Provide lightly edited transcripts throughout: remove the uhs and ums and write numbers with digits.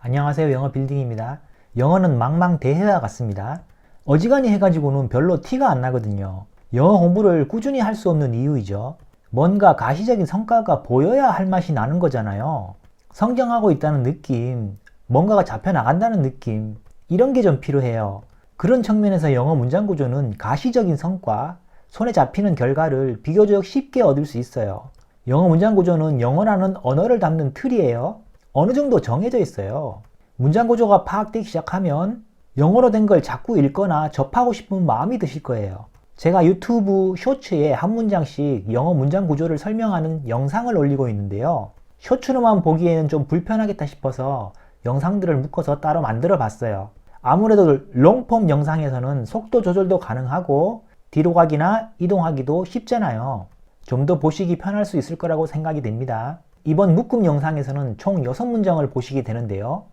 안녕하세요. 영어 빌딩입니다. 영어는 망망대해와 같습니다. 어지간히 해가지고는 별로 티가 안 나거든요. 영어 공부를 꾸준히 할 수 없는 이유이죠. 뭔가 가시적인 성과가 보여야 할 맛이 나는 거잖아요. 성장하고 있다는 느낌, 뭔가가 잡혀나간다는 느낌, 이런 게 좀 필요해요. 그런 측면에서 영어 문장 구조는 가시적인 성과, 손에 잡히는 결과를 비교적 쉽게 얻을 수 있어요. 영어 문장 구조는 영어라는 언어를 담는 틀이에요. 어느 정도 정해져 있어요. 문장 구조가 파악되기 시작하면 영어로 된 걸 자꾸 읽거나 접하고 싶은 마음이 드실 거예요. 제가 유튜브 쇼츠에 한 문장씩 영어 문장 구조를 설명하는 영상을 올리고 있는데요. 쇼츠로만 보기에는 좀 불편하겠다 싶어서 영상들을 묶어서 따로 만들어 봤어요. 아무래도 롱폼 영상에서는 속도 조절도 가능하고 뒤로 가기나 이동하기도 쉽잖아요. 좀 더 보시기 편할 수 있을 거라고 생각이 됩니다. 이번 묶음 영상에서는 총 6문장을 보시게 되는데요.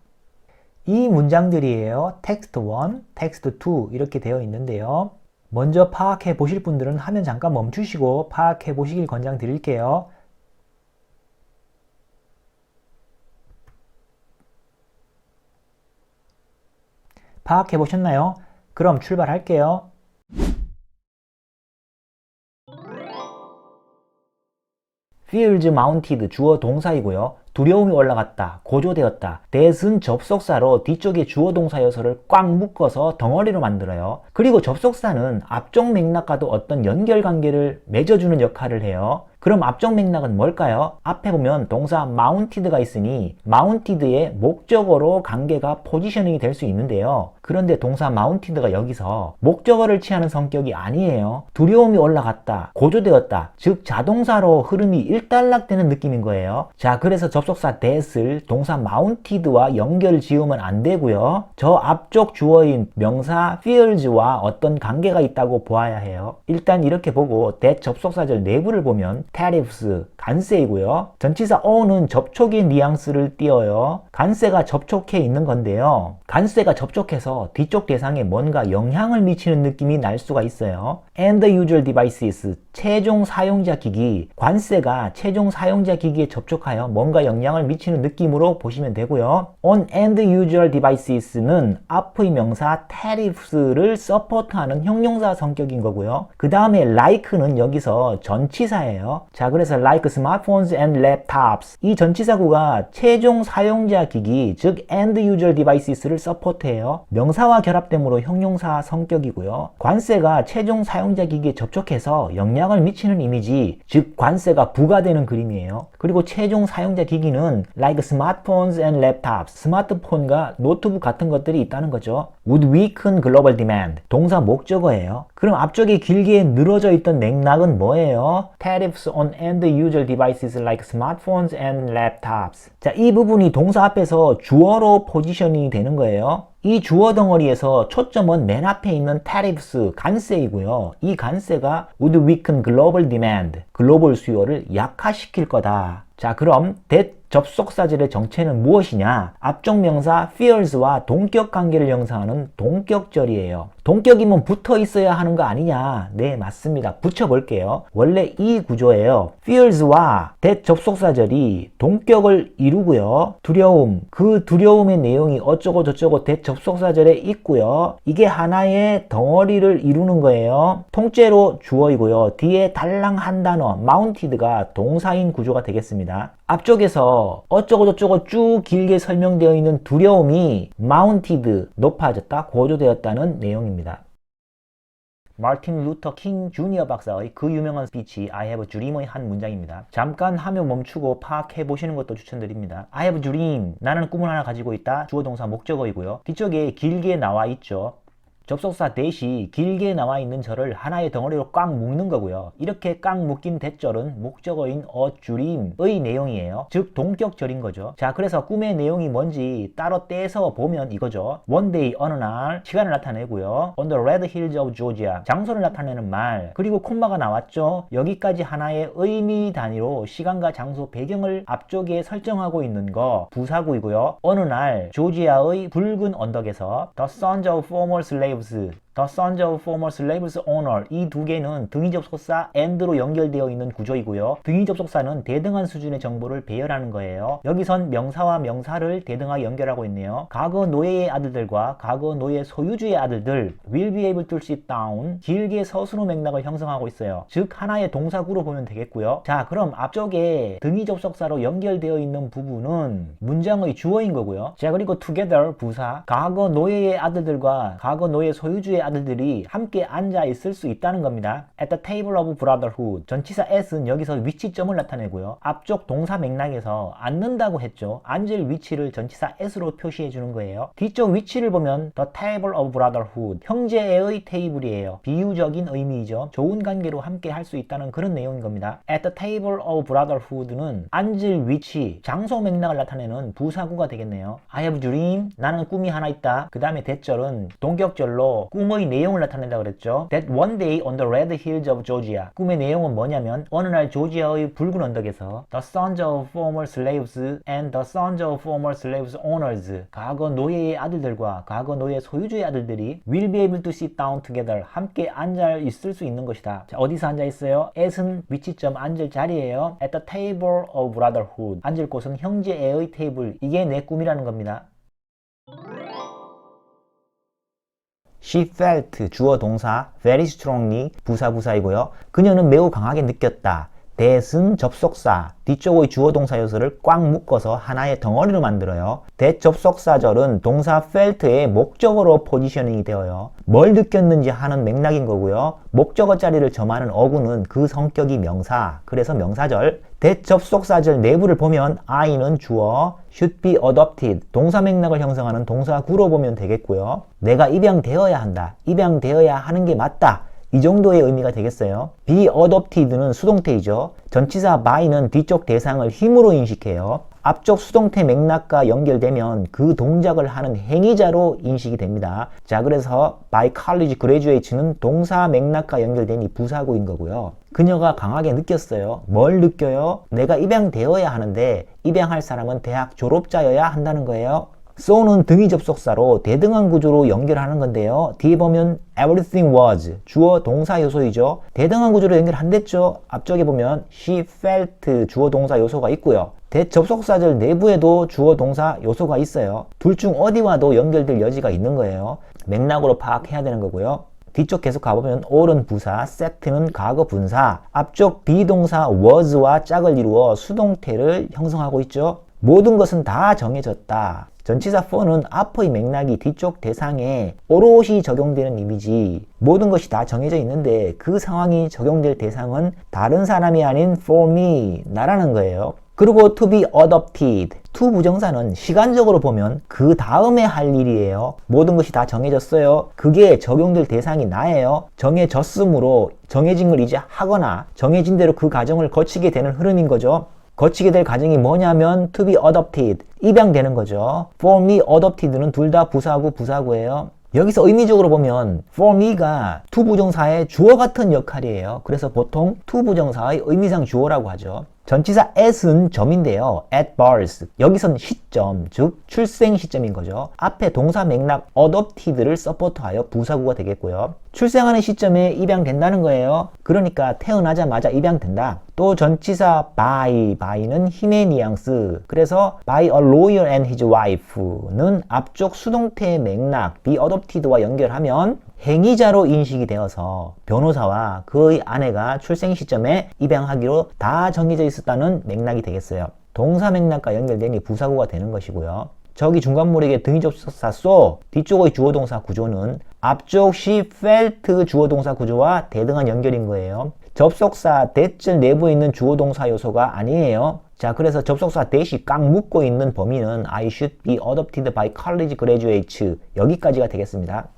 이 문장들이에요. 텍스트 1, 텍스트 2 이렇게 되어 있는데요. 먼저 파악해 보실 분들은 화면 잠깐 멈추시고 파악해 보시길 권장드릴게요. 파악해 보셨나요? 그럼 출발할게요. fears mounted 주어 동사이고요. 두려움이 올라갔다, 고조되었다. that은 접속사로 뒤쪽에 주어 동사 요소를 꽉 묶어서 덩어리로 만들어요. 그리고 접속사는 앞쪽 맥락과도 어떤 연결관계를 맺어주는 역할을 해요. 그럼 앞쪽 맥락은 뭘까요? 앞에 보면 동사 mounted가 있으니 mounted의 목적어로 관계가 포지셔닝이 될 수 있는데요. 그런데 동사 mounted가 여기서 목적어를 취하는 성격이 아니에요. 두려움이 올라갔다, 고조되었다, 즉 자동사로 흐름이 일단락되는 느낌인 거예요. 자, 그래서 접속사 that을 동사 mounted와 연결 지으면 안 되고요. 저 앞쪽 주어인 명사 fears와 어떤 관계가 있다고 보아야 해요. 일단 이렇게 보고 that 접속사절 내부를 보면 tariffs, 관세이고요. 전치사 on은 접촉의 뉘앙스를 띄어요. 관세가 접촉해 있는 건데요. 관세가 접촉해서 뒤쪽 대상에 뭔가 영향을 미치는 느낌이 날 수가 있어요. and user devices, 최종 사용자 기기, 관세가 최종 사용자 기기에 접촉하여 뭔가 영향을 미치는 느낌으로 보시면 되고요. on end user devices는 앞의 명사 tariffs를 서포트하는 형용사 성격인 거고요. 그 다음에 like는 여기서 전치사예요. 자, 그래서 like smartphones and laptops, 이 전치사구가 최종 사용자 기기, 즉 end user devices를 서포트해요. 명사와 결합되므로 형용사 성격이고요. 관세가 최종 사용자 기기에 접촉해서 영향을 미치는 이미지, 즉 관세가 부과되는 그림이에요. 그리고 최종 사용자 기기는 like smartphones and laptops, 스마트폰과 노트북 같은 것들이 있다는 거죠. would weaken global demand, 동사 목적어예요. 그럼 앞쪽에 길게 늘어져 있던 맥락은 뭐예요? tariffs on end user devices like smartphones and laptops. 자, 이 부분이 동사 앞에서 주어로 포지셔닝이 되는 거예요. 이 주어 덩어리에서 초점은 맨 앞에 있는 tariffs, 관세이고요. 이 관세가 would weaken global demand, 글로벌 수요를 약화시킬 거다. 자, 그럼 that 접속사절의 정체는 무엇이냐? 앞쪽 명사 fears와 동격 관계를 형성하는 동격절이에요. 동격이면 붙어 있어야 하는 거 아니냐? 네, 맞습니다. 붙여볼게요. 원래 이 구조예요. fears와 that 접속사절이 동격을 이루고요. 두려움, 그 두려움의 내용이 어쩌고 저쩌고 that 접속사절에 있고요. 이게 하나의 덩어리를 이루는 거예요. 통째로 주어이고요. 뒤에 달랑 한 단어 mounted가 동사인 구조가 되겠습니다. 앞쪽에서 어쩌고저쩌고 쭉 길게 설명되어 있는 두려움이 mounted, 높아졌다, 고조되었다는 내용입니다. 마틴 루터 킹 주니어 박사의 그 유명한 스피치 I have a dream의 한 문장입니다. 잠깐 화면 멈추고 파악해 보시는 것도 추천드립니다. I have a dream, 나는 꿈을 하나 가지고 있다, 주어 동사 목적어이고요. 뒤쪽에 길게 나와 있죠. 접속사 that이 길게 나와 있는 절을 하나의 덩어리로 꽉 묶는 거고요. 이렇게 꽉 묶인 that절은 목적어인 a dream의 내용이에요. 즉 동격절인 거죠. 자, 그래서 꿈의 내용이 뭔지 따로 떼서 보면 이거죠. One day, 어느 날 시간을 나타내고요. On the red hills of Georgia, 장소를 나타내는 말, 그리고 콤마가 나왔죠. 여기까지 하나의 의미 단위로 시간과 장소 배경을 앞쪽에 설정하고 있는 거 부사구이고요. 어느 날 조지아의 붉은 언덕에서 The sons of former slaves, The sons of former slaves owner 이 두 개는 등위 접속사 and로 연결되어 있는 구조이고요. 등위 접속사는 대등한 수준의 정보를 배열하는 거예요. 여기선 명사와 명사를 대등하게 연결하고 있네요. 과거 노예의 아들들과 과거 노예 소유주의 아들들 will be able to sit down 길게 서술어 맥락을 형성하고 있어요. 즉 하나의 동사구로 보면 되겠고요. 자, 그럼 앞쪽에 등위 접속사로 연결되어 있는 부분은 문장의 주어인 거고요. 자, 그리고 together 부사 과거 노예의 아들들과 과거 노예 소유주의 아들들이 함께 앉아 있을 수 있다는 겁니다. At the table of brotherhood 전치사 at은 여기서 위치점을 나타내고요. 앞쪽 동사 맥락에서 앉는다고 했죠. 앉을 위치를 전치사 at로 표시해 주는 거예요. 뒤쪽 위치를 보면 the table of brotherhood 형제의 테이블이에요. 비유적인 의미이죠. 좋은 관계로 함께 할 수 있다는 그런 내용인 겁니다. At the table of brotherhood는 앉을 위치, 장소 맥락을 나타내는 부사구가 되겠네요. I have dream 나는 꿈이 하나 있다. 그 다음에 대절은 동격절로 꿈의 내용을 나타낸다 그랬죠. That one day on the red hills of Georgia 꿈의 내용은 뭐냐면 어느 날 조지아의 붉은 언덕에서 The sons of former slaves and the sons of former slaves owners 과거 노예의 아들들과 과거 노예 소유주의 아들들이 will be able to sit down together 함께 앉아 있을 수 있는 것이다. 자, 어디서 앉아 있어요? at은 위치점 앉을 자리예요. At the table of brotherhood 앉을 곳은 형제의 테이블 이게 내 꿈이라는 겁니다. She felt 주어 동사 very strongly 부사이고요. 그녀는 매우 강하게 느꼈다. that은 접속사 뒤쪽의 주어 동사 요소를 꽉 묶어서 하나의 덩어리로 만들어요. that 접속사절은 동사 felt의 목적어로 포지셔닝이 되어요. 뭘 느꼈는지 하는 맥락인 거고요. 목적어 자리를 점하는 어구는 그 성격이 명사, 그래서 명사절. that 접속사절 내부를 보면 I는 주어, should be adopted 동사 맥락을 형성하는 동사구로 보면 되겠고요. 내가 입양되어야 한다. 입양되어야 하는 게 맞다. 이 정도의 의미가 되겠어요. be adopted는 수동태이죠. 전치사 by는 뒤쪽 대상을 힘으로 인식해요. 앞쪽 수동태 맥락과 연결되면 그 동작을 하는 행위자로 인식이 됩니다. 자, 그래서 by college graduate는 동사 맥락과 연결되니 부사구인 거고요. 그녀가 강하게 느꼈어요. 뭘 느껴요? 내가 입양되어야 하는데 입양할 사람은 대학 졸업자여야 한다는 거예요. so는 등위 접속사로 대등한 구조로 연결하는 건데요. 뒤에 보면 everything was 주어 동사 요소이죠. 대등한 구조로 연결한댔죠. 앞쪽에 보면 she felt 주어 동사 요소가 있고요. that 접속사절 내부에도 주어 동사 요소가 있어요. 둘 중 어디와도 연결될 여지가 있는 거예요. 맥락으로 파악해야 되는 거고요. 뒤쪽 계속 가보면 all은 부사, set는 과거 분사, 앞쪽 비동사 was와 짝을 이루어 수동태를 형성하고 있죠. 모든 것은 다 정해졌다. 전치사 for는 앞의 맥락이 뒤쪽 대상에 오롯이 적용되는 이미지. 모든 것이 다 정해져 있는데 그 상황이 적용될 대상은 다른 사람이 아닌 for me, 나라는 거예요. 그리고 to be adopted, to 부정사는 시간적으로 보면 그 다음에 할 일이에요. 모든 것이 다 정해졌어요. 그게 적용될 대상이 나예요. 정해졌으므로 정해진 걸 이제 하거나 정해진 대로 그 과정을 거치게 되는 흐름인 거죠. 거치게 될 과정이 뭐냐면 to be adopted, 입양되는 거죠. for me, adopted는 둘 다 부사구, 부사구예요. 여기서 의미적으로 보면 for me가 to 부정사의 주어 같은 역할이에요. 그래서 보통 to 부정사의 의미상 주어라고 하죠. 전치사 at은 점인데요. at birth. 여기선 시점, 즉 출생 시점인 거죠. 앞에 동사 맥락 adopted를 서포트하여 부사구가 되겠고요. 출생하는 시점에 입양된다는 거예요. 그러니까 태어나자마자 입양된다. 또 전치사 by는 힘의 뉘앙스. 그래서 by a lawyer and his wife는 앞쪽 수동태의 맥락 be adopted와 연결하면 행위자로 인식이 되어서 변호사와 그의 아내가 출생 시점에 입양하기로 다 정해져 있었다는 맥락이 되겠어요. 동사 맥락과 연결되니 부사구가 되는 것이고요. 저기 중간모르게 등위 접속사 so 뒤쪽의 주어동사 구조는 앞쪽 she felt 주어동사 구조와 대등한 연결인 거예요. 접속사 that 내부에 있는 주어동사 요소가 아니에요. 자, 그래서 접속사 that이 꽉 묶고 있는 범위는 I should be adopted by college graduates 여기까지가 되겠습니다.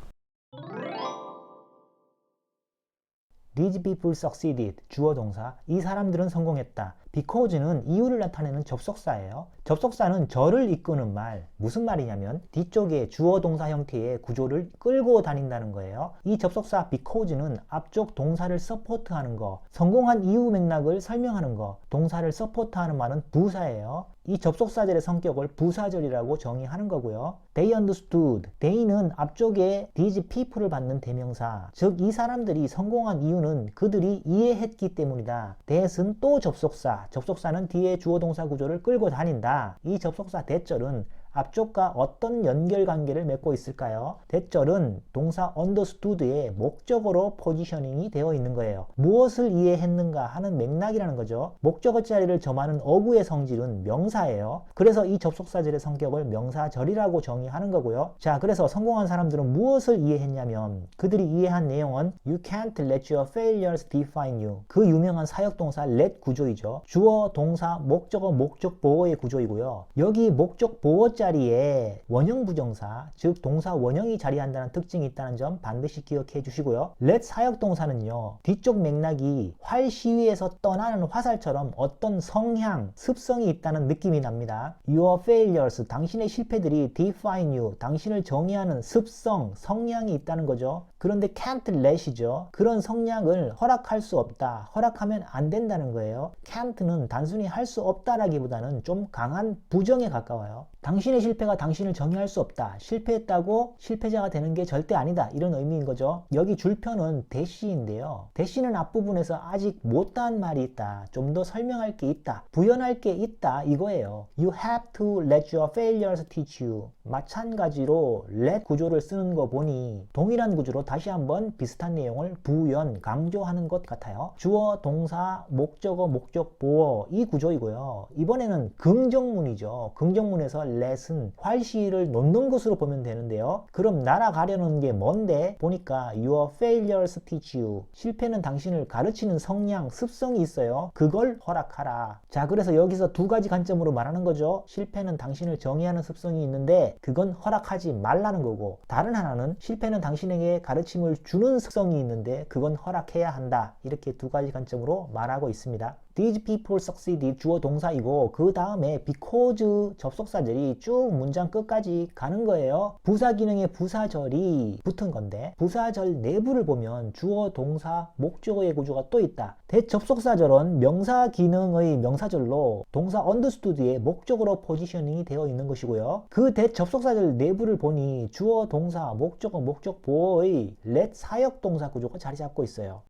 These people succeeded 주어 동사 이 사람들은 성공했다. because는 이유를 나타내는 접속사예요. 접속사는 저를 이끄는 말, 무슨 말이냐면 뒤쪽에 주어 동사 형태의 구조를 끌고 다닌다는 거예요. 이 접속사 because는 앞쪽 동사를 서포트하는 거, 성공한 이유 맥락을 설명하는 거, 동사를 서포트하는 말은 부사예요. 이 접속사절의 성격을 부사절이라고 정의하는 거고요. They understood. They는 앞쪽에 these people을 받는 대명사, 즉 이 사람들이 성공한 이유는 그들이 이해했기 때문이다. that은 또 접속사, 접속사는 뒤에 주어 동사 구조를 끌고 다닌다. 이 접속사 that절은 앞쪽과 어떤 연결관계를 맺고 있을까요? that절은 동사 understood의 목적어로 포지셔닝이 되어 있는 거예요. 무엇을 이해했는가 하는 맥락이라는 거죠. 목적어 자리를 점하는 어구의 성질은 명사예요. 그래서 이 접속사절의 성격을 명사절이라고 정의하는 거고요. 자, 그래서 성공한 사람들은 무엇을 이해했냐면 그들이 이해한 내용은 You can't let your failures define you. 그 유명한 사역동사 let 구조이죠. 주어, 동사, 목적어, 목적 보어의 구조이고요. 여기 목적 보어 자리에 원형 부정사, 즉 동사 원형이 자리한다는 특징이 있다는 점 반드시 기억해 주시고요. let 사역동사는요, 뒤쪽 맥락이 활 시위에서 떠나는 화살처럼 어떤 성향, 습성이 있다는 느낌이 납니다. Your failures, 당신의 실패들이 define you, 당신을 정의하는 습성, 성향이 있다는 거죠. 그런데 can't let이죠. 그런 성향을 허락할 수 없다, 허락하면 안 된다는 거예요. can't는 단순히 할 수 없다라기보다는 좀 강한 부정에 가까워요. 당신의 실패가 당신을 정의할 수 없다. 실패했다고 실패자가 되는 게 절대 아니다. 이런 의미인 거죠. 여기 줄표는 대시인데요. 대시는 앞부분에서 아직 못다한 말이 있다. 좀 더 설명할 게 있다. 부연할 게 있다. 이거예요. You have to let your failures teach you. 마찬가지로 let 구조를 쓰는 거 보니 동일한 구조로 다시 한번 비슷한 내용을 부연, 강조하는 것 같아요. 주어, 동사, 목적어, 목적, 보어 이 구조이고요. 이번에는 긍정문이죠. 긍정문에서 let은 활시를 놓는 것으로 보면 되는데요. 그럼 날아가려는 게 뭔데? 보니까 your failures teach you. 실패는 당신을 가르치는 성향, 습성이 있어요. 그걸 허락하라. 자, 그래서 여기서 두 가지 관점으로 말하는 거죠. 실패는 당신을 정의하는 습성이 있는데 그건 허락하지 말라는 거고, 다른 하나는 실패는 당신에게 가르침을 주는 습성이 있는데 그건 허락해야 한다. 이렇게 두 가지 관점으로 말하고 있습니다. These people succeeded 주어 동사이고 그 다음에 because 접속사절이 쭉 문장 끝까지 가는 거예요. 부사 기능에 부사절이 붙은 건데 부사절 내부를 보면 주어 동사 목적어의 구조가 또 있다. 대접속사절은 명사 기능의 명사절로 동사 understood의 목적어로 포지셔닝이 되어 있는 것이고요. 그 대접속사절 내부를 보니 주어 동사 목적어 목적 보어의 let 사역 동사 구조가 자리 잡고 있어요.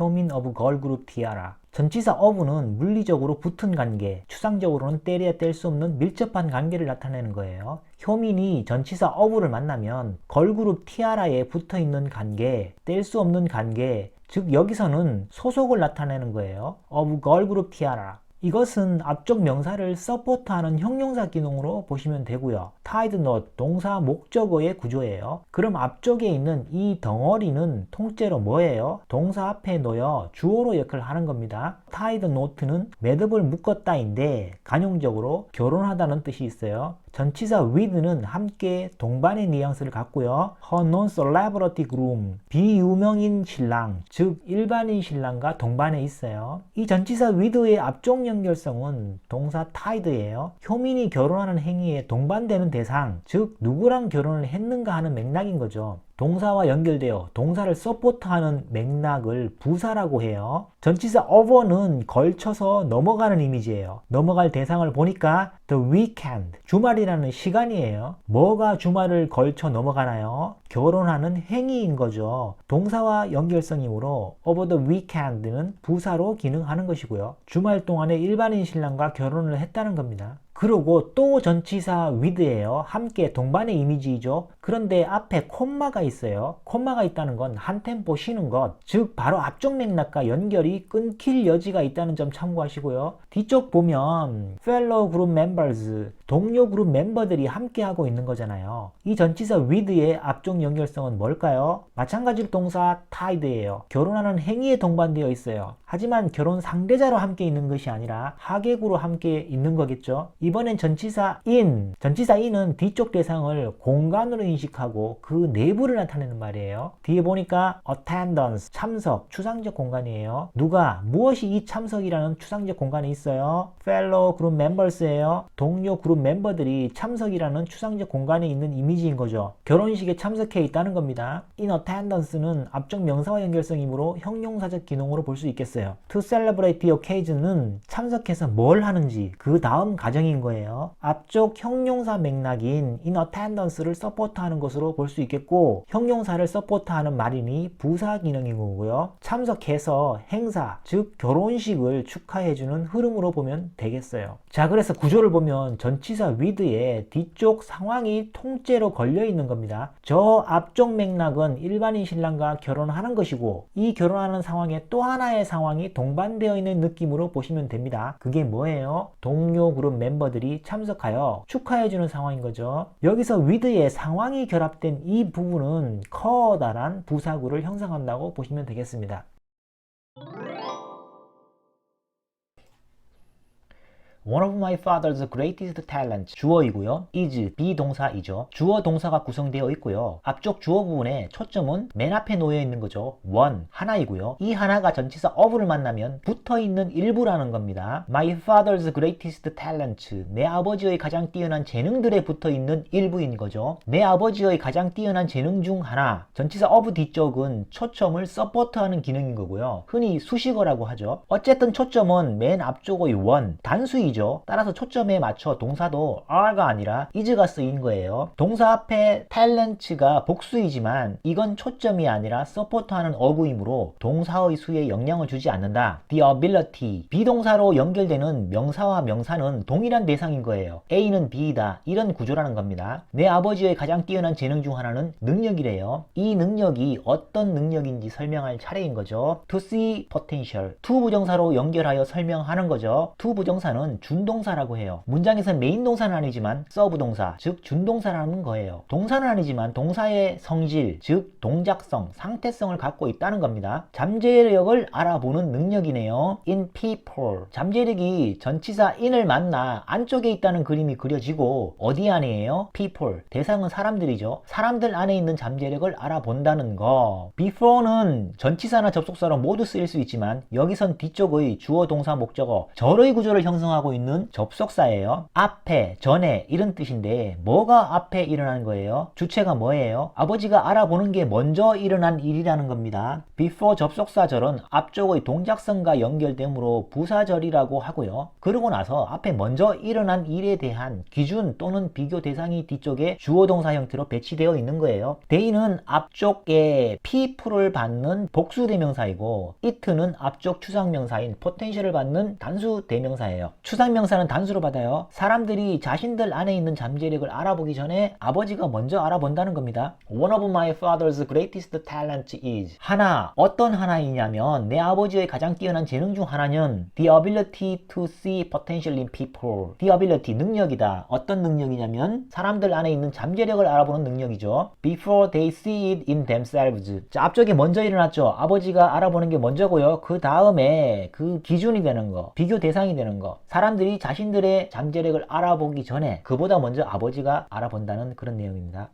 효민 of 걸그룹 티아라. 전치사 of는 물리적으로 붙은 관계, 추상적으로는 때려야 뗄 수 없는 밀접한 관계를 나타내는 거예요. 효민이 전치사 of를 만나면 걸그룹 티아라에 붙어있는 관계, 뗄 수 없는 관계, 즉 여기서는 소속을 나타내는 거예요. of 걸그룹 티아라. 이것은 앞쪽 명사를 서포트하는 형용사 기능으로 보시면 되고요. tied knot, 동사 목적어의 구조예요. 그럼 앞쪽에 있는 이 덩어리는 통째로 뭐예요? 동사 앞에 놓여 주어로 역할을 하는 겁니다. tied knot는 매듭을 묶었다인데 간용적으로 결혼하다는 뜻이 있어요. 전치사 with는 함께 동반의 뉘앙스를 갖고요. Her non-celebrity groom, 비유명인 신랑, 즉 일반인 신랑과 동반에 있어요. 이 전치사 with의 앞쪽 연결성은 동사 tied예요. 효민이 결혼하는 행위에 동반되는 대상, 즉 누구랑 결혼을 했는가 하는 맥락인 거죠. 동사와 연결되어 동사를 서포트하는 맥락을 부사라고 해요. 전치사 over는 걸쳐서 넘어가는 이미지예요. 넘어갈 대상을 보니까 the weekend, 주말이라는 시간이에요. 뭐가 주말을 걸쳐 넘어가나요? 결혼하는 행위인 거죠. 동사와 연결성이므로 over the weekend는 부사로 기능하는 것이고요. 주말 동안에 일반인 신랑과 결혼을 했다는 겁니다. 그리고 또 전치사 with예요. 함께 동반의 이미지이죠. 그런데 앞에 콤마가 있어요. 콤마가 있다는 건 한 템포 쉬는 것, 즉 바로 앞쪽 맥락과 연결이 끊길 여지가 있다는 점 참고하시고요. 뒤쪽 보면 fellow group members, 동료 그룹 멤버들이 함께 하고 있는 거잖아요. 이 전치사 with의 앞쪽 연결성은 뭘까요? 마찬가지로 동사 tied예요. 결혼하는 행위에 동반되어 있어요. 하지만 결혼 상대자로 함께 있는 것이 아니라 하객으로 함께 있는 거겠죠. 이번엔 전치사 in. 전치사 in은 뒤쪽 대상을 공간으로 인식하고 그 내부를 나타내는 말이에요. 뒤에 보니까 attendance, 참석, 추상적 공간이에요. 누가, 무엇이 이 참석이라는 추상적 공간에 있어요? fellow group members예요. 동료 그룹 멤버들이 참석이라는 추상적 공간에 있는 이미지인 거죠. 결혼식에 참석해 있다는 겁니다. in attendance는 앞쪽 명사와 연결성이므로 형용사적 기능으로 볼 수 있겠어요. to celebrate the occasion은 참석해서 뭘 하는지 그 다음 가정인 거예요. 앞쪽 형용사 맥락인 in attendance를 서포트하는 것으로 볼 수 있겠고, 형용사를 서포트하는 말이니 부사 기능인 거고요. 참석해서 행사, 즉 결혼식을 축하해주는 흐름으로 보면 되겠어요. 자, 그래서 구조를 보면 전치사 with에 뒤쪽 상황이 통째로 걸려 있는 겁니다. 저 앞쪽 맥락은 일반인 신랑과 결혼하는 것이고, 이 결혼하는 상황에 또 하나의 상황이 동반되어 있는 느낌으로 보시면 됩니다. 그게 뭐예요? 동료 그룹 멤버들이 참석하여 축하해주는 상황인 거죠. 여기서 with에 상황이 결합된 이 부분은 커다란 부사구를 형성한다고 보시면 되겠습니다. One of my father's greatest talents 주어이고요. is 비동사이죠. 주어 동사가 구성되어 있고요. 앞쪽 주어 부분에 초점은 맨 앞에 놓여 있는 거죠. one, 하나이고요. 이 하나가 전치사 of를 만나면 붙어있는 일부라는 겁니다. My father's greatest talent, 내 아버지의 가장 뛰어난 재능들에 붙어있는 일부인 거죠. 내 아버지의 가장 뛰어난 재능 중 하나. 전치사 of 뒤쪽은 초점을 서포트하는 기능인 거고요. 흔히 수식어라고 하죠. 어쨌든 초점은 맨 앞쪽의 one, 단수이죠. 따라서 초점에 맞춰 동사도 are가 아니라 is가 쓰인 거예요. 동사 앞에 talent가 복수이지만 이건 초점이 아니라 서포트하는 어구이므로 동사의 수에 영향을 주지 않는다. The ability, 비동사로 연결되는 명사와 명사는 동일한 대상인 거예요. A는 B이다. 이런 구조라는 겁니다. 내 아버지의 가장 뛰어난 재능 중 하나는 능력이래요. 이 능력이 어떤 능력인지 설명할 차례인 거죠. To see potential, to 부정사로 연결하여 설명하는 거죠. to 부정사는 준동사라고 해요. 문장에서는 메인 동사는 아니지만 서브 동사, 즉 준동사라는 거예요. 동사는 아니지만 동사의 성질, 즉 동작성, 상태성을 갖고 있다는 겁니다. 잠재력을 알아보는 능력이네요. in people, 잠재력이 전치사 in을 만나 안쪽에 있다는 그림이 그려지고 어디 안에요? people, 대상은 사람들이죠. 사람들 안에 있는 잠재력을 알아본다는 거. before는 전치사나 접속사로 모두 쓰일 수 있지만 여기선 뒤쪽의 주어 동사 목적어 절의 구조를 형성하고 있는 접속사예요. 앞에, 전에 이런 뜻인데 뭐가 앞에 일어나는 거예요? 주체가 뭐예요? 아버지가 알아보는 게 먼저 일어난 일이라는 겁니다. before 접속사절은 앞쪽의 동작성과 연결되므로 부사절이라고 하고요. 그러고 나서 앞에 먼저 일어난 일에 대한 기준 또는 비교 대상이 뒤쪽에 주어 동사 형태로 배치되어 있는 거예요. they는 앞쪽에 people을 받는 복수 대명사이고 it는 앞쪽 추상명사인 potential을 받는 단수 대명사예요. 추상명사는 단수로 받아요. 사람들이 자신들 안에 있는 잠재력을 알아보기 전에 아버지가 먼저 알아본다는 겁니다. One of my father's greatest talent is, 하나, 어떤 하나이냐면 내 아버지의 가장 뛰어난 재능 중 하나는 the ability to see potential in people. the ability, 능력이다. 어떤 능력이냐면 사람들 안에 있는 잠재력을 알아보는 능력이죠. Before they see it in themselves. 자, 앞쪽에 먼저 일어났죠. 아버지가 알아보는 게 먼저고요. 그 다음에 그 기준이 되는 거, 비교 대상이 되는 거. 사람들이 자신들의 잠재력을 알아보기 전에 그보다 먼저 아버지가 알아본다는 그런 내용입니다.